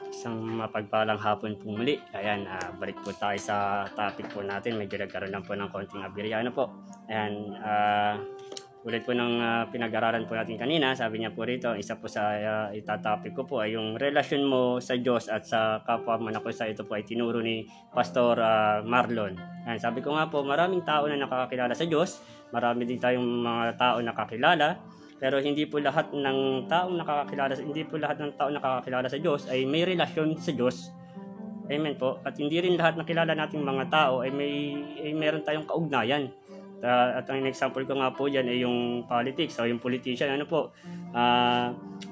Isang mapagpalang hapon po muli. Ayan, balik po tayo sa topic po natin. Medyo nagkaroon lang po ng konting aberya. Ano po? Ayan, ulit po ng pinag-aralan po natin kanina. Sabi niya po rito, isa po sa itatopic ko po ay yung relasyon mo sa Diyos at sa kapwa mo na sa ito po ay tinuro ni Pastor Marlon. Ayan, sabi ko nga po, maraming tao na nakakakilala sa Diyos. Marami din tayong mga tao nakakilala. Pero hindi po lahat ng taong nakakakilala sa Diyos ay may relasyon sa Diyos. Amen po. At hindi rin lahat ng kilala nating mga tao ay meron tayong kaugnayan. At ang example ko nga po diyan ay yung politics o yung politician. Ano po?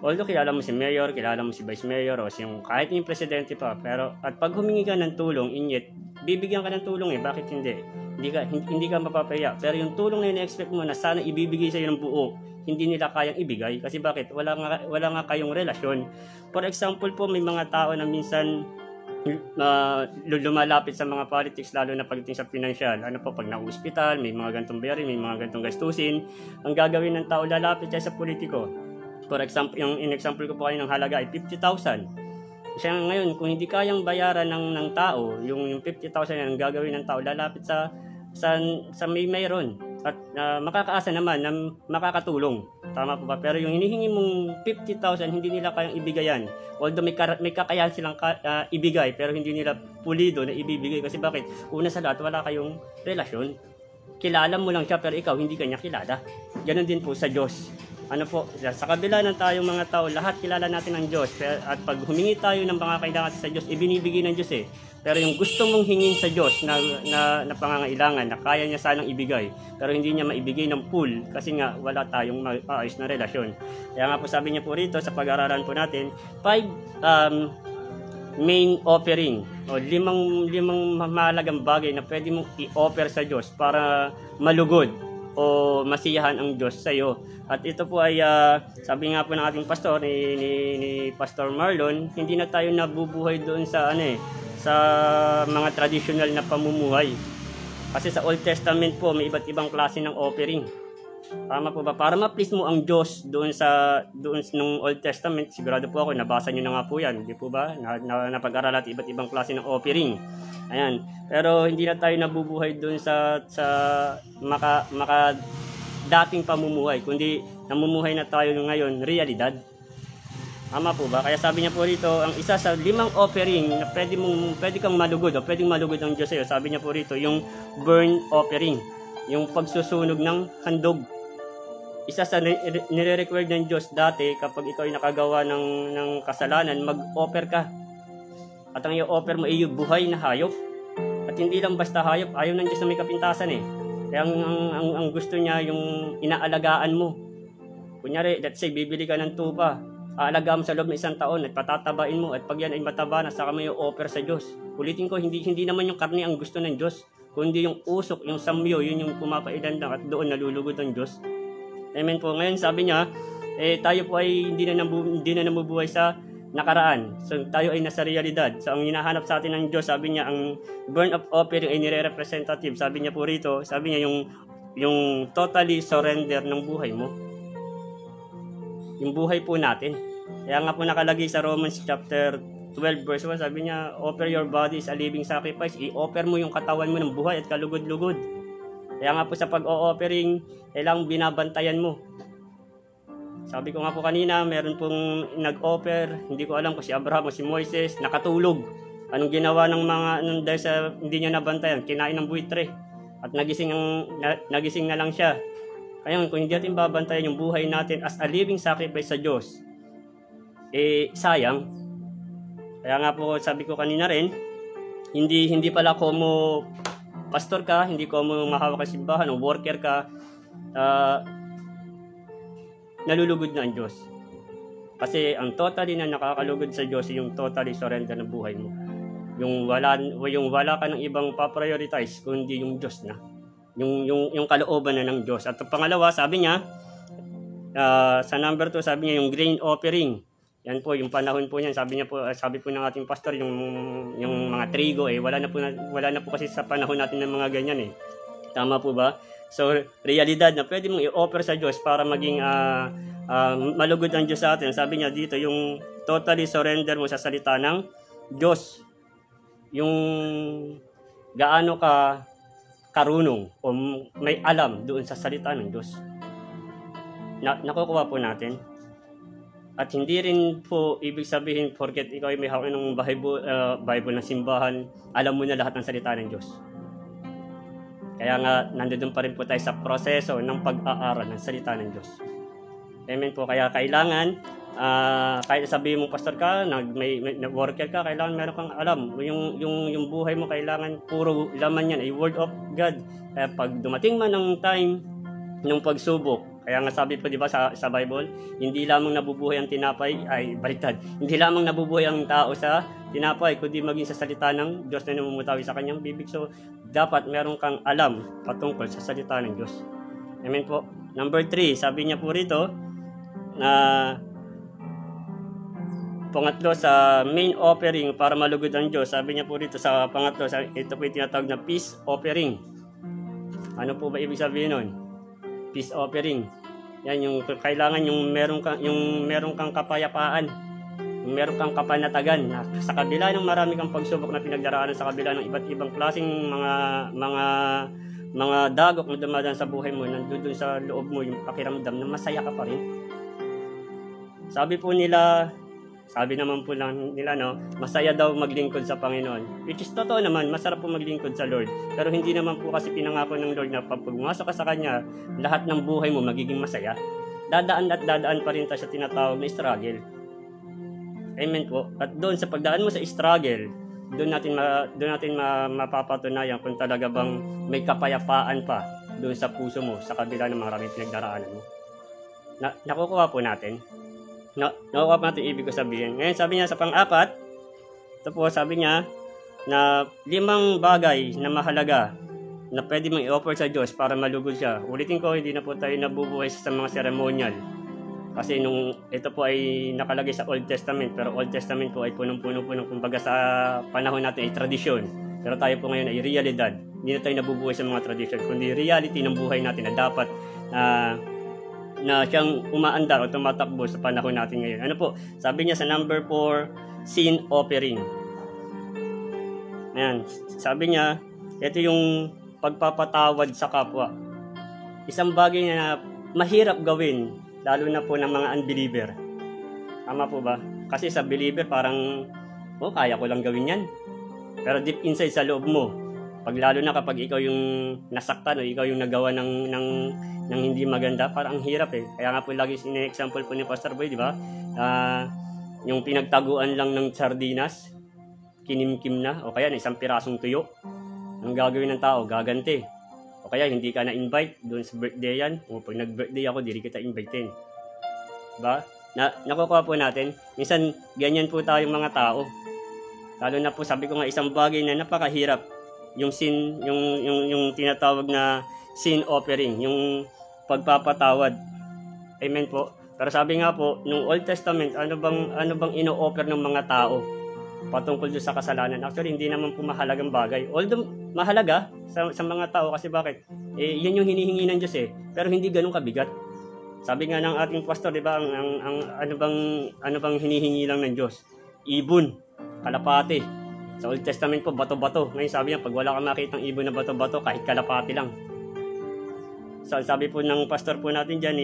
Although kilala mo si mayor, kilala mo si vice mayor o kahit yung presidente pa, pero at pag humingi ka ng tulong, inyet bibigyan ka ng tulong bakit hindi? Hindi ka mapapaya. Pero yung tulong na ina-expect mo na sana ibibigay sa iyo ng buo, hindi nila kayang ibigay kasi bakit? Wala nga kayong relasyon. For example po, may mga tao na minsan lumalapit sa mga politics, lalo na pagdating sa financial. Ano po, pag na-hospital, may mga gantong bayarin, may mga gantong gastusin. Ang gagawin ng tao, lalapit siya sa politiko. For example, yung in-example ko po kayo ng halaga ay 50,000. Siya ngayon, kung hindi kayang bayaran ng tao, yung 50,000 ang gagawin ng tao, lalapit sa may mayroon. At makakaasa naman na makakatulong. Tama po ba? Pero yung hinihingi mong 50,000, hindi nila kayang ibigayan. Although may kakayahan silang ibigay, pero hindi nila pulido na ibibigay. Kasi bakit? Una sa lahat, wala kayong relasyon. Kilala mo lang siya, pero ikaw hindi kanya kilala. Ganon din po sa Diyos. Ano po, sa kabila ng tayong mga tao, lahat kilala natin ang Diyos. At pag humingi tayo ng mga kailangan sa Diyos, ibinibigay ng Diyos Pero yung gusto mong hingin sa Diyos na pangangailangan, na kaya niya sanang ibigay, pero hindi niya maibigay ng full kasi nga wala tayong maayos na relasyon. Kaya nga po sabi niya po rito sa pag-aaralan po natin, 5 main offering o limang mahalagang bagay na pwede mong i-offer sa Diyos para malugod o masiyahan ang Diyos sa iyo. At ito po ay sabi nga po ng ating pastor ni Pastor Marlon, hindi na tayo nabubuhay doon sa sa mga traditional na pamumuhay. Kasi sa Old Testament po may iba't ibang klase ng offering. Tama po ba? Para ma-please mo ang Diyos doon nung Old Testament, sigurado po ako nabasa niyo na nga po 'yan, di po ba? Napag-aralan at iba't ibang klase ng offering. Ayan. Pero hindi na tayo nabubuhay doon sa dating pamumuhay, kundi namumuhay na tayo ngayon realidad. Tama po ba? Kaya sabi niya po rito, ang isa sa 5 offering na pwede kang malugod o pwedeng malugod ang Diyos sa iyo. Sabi niya po rito, yung burn offering, yung pagsusunog ng handog. Isa sa nire-require ng Diyos dati kapag ikaw ay nakagawa ng kasalanan, mag-offer ka. At ang i-offer mo ay yung buhay na hayop. At hindi lang basta hayop, ayaw ng Diyos na may kapintasan Kaya ang gusto niya yung inaalagaan mo. Kunyari, let's say, bibili ka ng tupa. Aalagaan mo sa loob ng 1 taon at patatabain mo. At pag yan ay mataba na, saka mo yung offer sa Diyos. Ulitin ko, hindi naman yung karne ang gusto ng Diyos. Kundi yung usok, yung samyo, yun yung pumapailan lang at doon nalulugod ang Diyos. Amen po. Ngayon sabi niya, tayo po ay hindi na nabubuhay sa nakaraan. So tayo ay nasa realidad. So ang hinahanap sa atin ng Diyos, sabi niya, ang burn of offering ay nire-representative. Sabi niya po rito, sabi niya yung totally surrender ng buhay mo. Yung buhay po natin. Kaya nga po nakalagay sa Romans chapter 12 verse 1, sabi niya, offer your body as a living sacrifice. I-offer mo yung katawan mo ng buhay at kalugod-lugod. Kaya nga po sa pag-o-offering, kailangang binabantayan mo. Sabi ko nga po kanina, meron pong nag-offer, hindi ko alam kung si Abraham o si Moises, nakatulog. Anong ginawa ng mga, dahil sa hindi niya nabantayan, kinain ng buitre. At nagising na lang siya. Kaya kung hindi natin babantayan yung buhay natin as a living sacrifice sa Diyos, sayang. Kaya nga po sabi ko kanina rin, hindi pala como pastor ka, hindi como mahawak ka simbahan o worker ka, nalulugod na ang Diyos. Kasi ang totally na nakakalugod sa Diyos, yung totally surrender ng buhay mo. Yung wala ka ng ibang pa-prioritize, kundi yung Diyos na. Yung kalooban na ng Diyos. At pangalawa, sabi niya, sa number 2, sabi niya yung grain offering. Yan po, yung panahon po niyan, sabi po ng ating pastor, yung mga trigo wala na po kasi sa panahon natin ng mga ganyan Tama po ba? So, realidad na pwede mong i-offer sa Diyos para maging malugod ang Diyos sa atin. Sabi niya dito, yung totally surrender mo sa salita ng Diyos. Yung gaano ka karunong o may alam doon sa salita ng Diyos. Nakukuha po natin. At hindi rin po ibig sabihin porket ikaw ay may hawak ng Bible ng simbahan, alam mo na lahat ng salita ng Diyos. Kaya nga, nandoon pa rin po tayo sa proseso ng pag-aaral ng salita ng Diyos. Amen po. Kaya kailangan, kahit sabihin mo, pastor ka, nag-worker ka, kailangan meron kang alam. Yung buhay mo, kailangan puro laman yan, ay word of God. Kaya pag dumating man ng time ng pagsubok, kaya nga sabi po, di ba, sa Bible, hindi lamang nabubuhay ang tinapay, ay baliktad, hindi lamang nabubuhay ang tao sa tinapay, kundi maging sa salita ng Diyos na namumutawi sa kanyang bibig. So, dapat meron kang alam patungkol sa salita ng Diyos. Amen po. Number 3, sabi niya po rito, na pangatlo sa main offering para malugod ang Diyos. Sabi niya po rito sa pangatlo, ito po yung tinatawag na peace offering. Ano po ba ibig sabihin nun? Peace offering. Yan yung kailangan yung meron kang kapayapaan, yung meron kang kapanatagan na sa kabila ng marami kang pagsubok na pinagdaraanan, sa kabila ng iba't ibang klaseng mga dagok na dumadaan sa buhay mo, nandoon sa loob mo yung pakiramdam na masaya ka pa rin. Sabi naman po lang nila, no, masaya daw maglingkod sa Panginoon. Which is totoo naman, masarap po maglingkod sa Lord. Pero hindi naman po kasi pinangako ng Lord na pag pumasok ka sa Kanya, lahat ng buhay mo magiging masaya. Dadaan pa rin tayo sa tinatawag na struggle. Amen po. At doon sa pagdaan mo sa struggle, doon natin mapapatunayan kung talaga bang may kapayapaan pa doon sa puso mo sa kabila ng maraming pinagdaraanan mo. Nakukuha po natin. Nakukuha pa natin ibig ko sabihin. Ngayon sabi niya sa pang-apat, ito po sabi niya na 5 bagay na mahalaga na pwede mong i-offer sa Diyos para malugod siya. Ulitin ko, hindi na po tayo nabubuhay sa mga ceremonial. Kasi ito po ay nakalagay sa Old Testament, pero Old Testament po ay punong-puno kumbaga sa panahon natin ay tradisyon. Pero tayo po ngayon ay realidad. Hindi na tayo nabubuhay sa mga tradisyon, kundi reality ng buhay natin na dapat na siyang umaandar o tumatakbo sa panahon natin ngayon. Ano po? Sabi niya sa number 4, sin offering. Ayan. Sabi niya, ito yung pagpapatawad sa kapwa. Isang bagay na mahirap gawin, lalo na po ng mga unbeliever. Tama po ba? Kasi sa believer parang, kaya ko lang gawin yan. Pero deep inside sa loob mo, lalo na kapag ikaw yung nasaktan o ikaw yung nagawa ng hindi maganda, parang ang hirap eh. Kaya nga po lagi sine-example po ni Pastor Boy, di ba? Yung pinagtaguan lang ng sardinas, kinimkim na, o kaya na isang pirasong tuyo. Ang gagawin ng tao, gaganti. O kaya hindi ka na-invite doon sa birthday yan. O pag nag-birthday ako, di kita invitein. Diba? Nakukuha po natin. Minsan, ganyan po tayong mga tao. Lalo na po, sabi ko nga, isang bagay na napakahirap. Yung sin, yung tinatawag na sin offering, yung pagpapatawad. Amen po. Pero sabi nga po, nung Old Testament, ano bang ino-offer ng mga tao patungkol sa kasalanan? Actually, hindi naman po mahalagang bagay. Although mahalaga sa mga tao, kasi bakit? Yan yung hinihingi ng Diyos eh. Pero hindi ganun kabigat. Sabi nga ng ating pastor, di ba, ano bang hinihingi lang ng Diyos? Ibon, kalapate. Sa Old Testament po, bato-bato. Ngayon sabi niya, pag wala kang makitang ibon na bato-bato, kahit kalapate lang. So, sabi po ng pastor po natin dyan,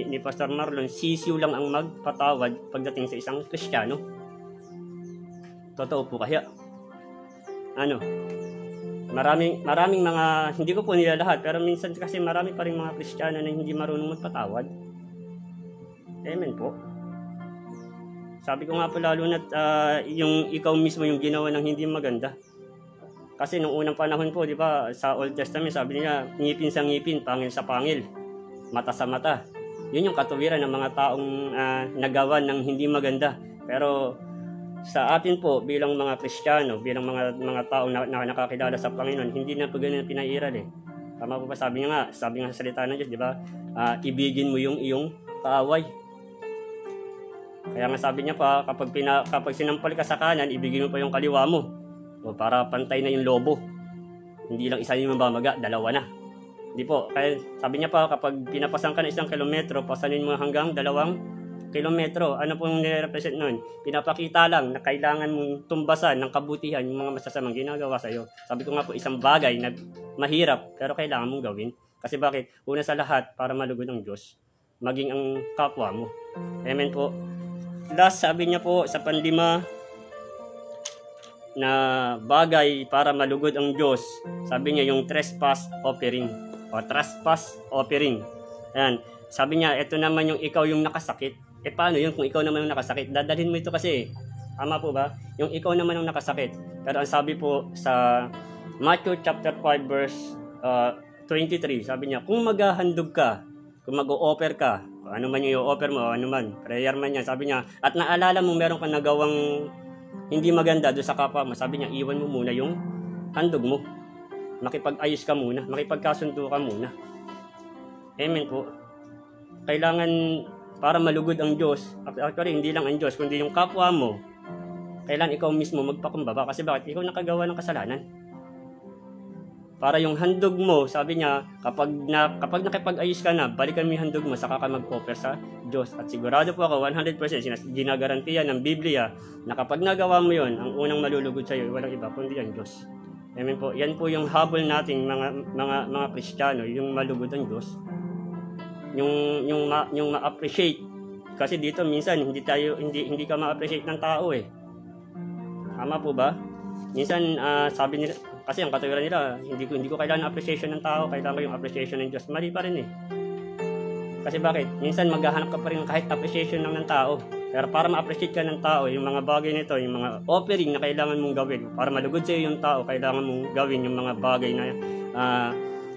ni Pastor Marlon, sisiw lang ang magpatawad pagdating sa isang Kristiyano. Totoo po kaya. Maraming mga, hindi ko po nila lahat, pero minsan kasi marami pa rin mga Kristiyano na hindi marunong magpatawad. Amen po. Sabi ko nga po lalo na yung ikaw mismo yung ginawa ng hindi maganda. Kasi nung unang panahon po, di ba, sa Old Testament, sabi niya, ngipin sa ngipin, pangil sa pangil, mata sa mata. Yun yung katuwiran ng mga taong nagawa ng hindi maganda. Pero sa atin po, bilang mga Kristiyano, bilang mga taong nakakilala sa Panginoon, hindi na po ganun pinairal eh. Tama po ba? Sabi nga sa salita ng Diyos, di ba, ibigin mo yung iyong kaaway. Kaya nga sabi niya pa, kapag sinampal ka sa kanan, ibigin mo pa yung kaliwa mo. O para pantay na yung lobo. Hindi lang isa yung mabamaga, dalawa na. Di po. Kaya sabi niya pa, kapag pinapasan ka ng 1 kilometro, pasanin mo hanggang 2 kilometro. Ano pong nire-represent nun? Pinapakita lang na kailangan mong tumbasan ng kabutihan yung mga masasamang ginagawa sa'yo. Sabi ko nga po, isang bagay na mahirap pero kailangan mong gawin. Kasi bakit? Una sa lahat, para malugod ang Diyos. Maging ang kapwa mo. Amen po. Last, sabi niya po sa panlima na bagay para malugod ang Diyos. Sabi niya yung trespass offering. O trespass offering. Ayan. Sabi niya, ito naman yung ikaw yung nakasakit. Paano yun kung ikaw naman yung nakasakit? Dadalhin mo ito kasi. Tama po ba? Yung ikaw naman yung nakasakit. Pero ang sabi po sa Matthew chapter 5 verse 23, sabi niya, kung maghahandog ka, kung mag-o-offer ka, ano man yung i-offer mo, ano man, prayer man yan, sabi niya, at naalala mo meron kang nagawang hindi maganda doon sa kapwa mo, sabi niya, iwan mo muna yung handog mo. Makipag-ayos ka muna, makipagkasundo ka muna. Amen po. Kailangan para malugod ang Diyos, actually hindi lang ang Diyos, kundi yung kapwa mo, kailan ikaw mismo magpakumbaba. Kasi bakit? Ikaw nakagawa ng kasalanan. Para yung handog mo, sabi niya, kapag nakipag-ayos ka na, balikan mo yung handog mo, saka ka mag-offer sa Diyos. At sigurado po ako, 100% ginagarantiya ng Biblia, na kapag nagawa mo yon, ang unang malulugod sa iyo, walang iba, kundi ang Diyos. Amen po. Yan po yung habol nating mga Kristiyano, yung malugod ang Diyos. Yung ma-appreciate. Kasi dito minsan hindi ka ma-appreciate ng tao eh. Tama po ba? Minsan sabi nila, kasi ang katuwiran nila, hindi ko kailangan appreciation ng tao, kailangan ko yung appreciation ng Diyos. Mali pa rin eh. Kasi bakit? Minsan maghahanap ka pa rin kahit appreciation lang ng tao. Pero para ma-appreciate ka ng tao, yung mga bagay nito, yung mga offering na kailangan mong gawin, para malugod sa'yo yung tao, kailangan mong gawin yung mga bagay na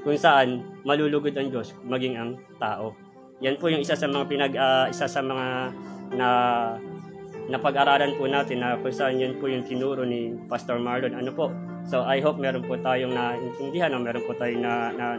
kung saan malulugod ang Diyos, maging ang tao. Yan po yung isa sa mga na pag-aralan po natin na kung saan yan po yung tinuro ni Pastor Marlon. Ano po? So I hope meron po tayong naintindihan o meron po tayong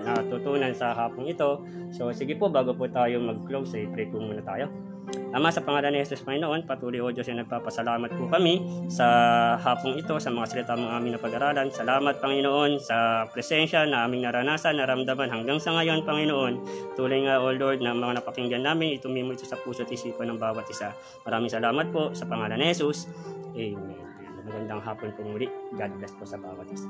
natutunan sa hapong ito. So sige po, bago po tayo mag-close, pray po muna tayo. Ama, sa pangalan ni Jesus Panginoon, patuloy o Diyos ay nagpapasalamat po kami sa hapong ito, sa mga salita mong aming napag-aralan. Salamat Panginoon sa presensya na aming naranasan, naramdaman hanggang sa ngayon Panginoon. Tuloy nga o Lord na mga napakinggan namin, itumimo ito sa puso at isipan ng bawat isa. Maraming salamat po sa pangalan ni Jesus. Amen. Magandang hapon po muli. God bless po sa bawat isa.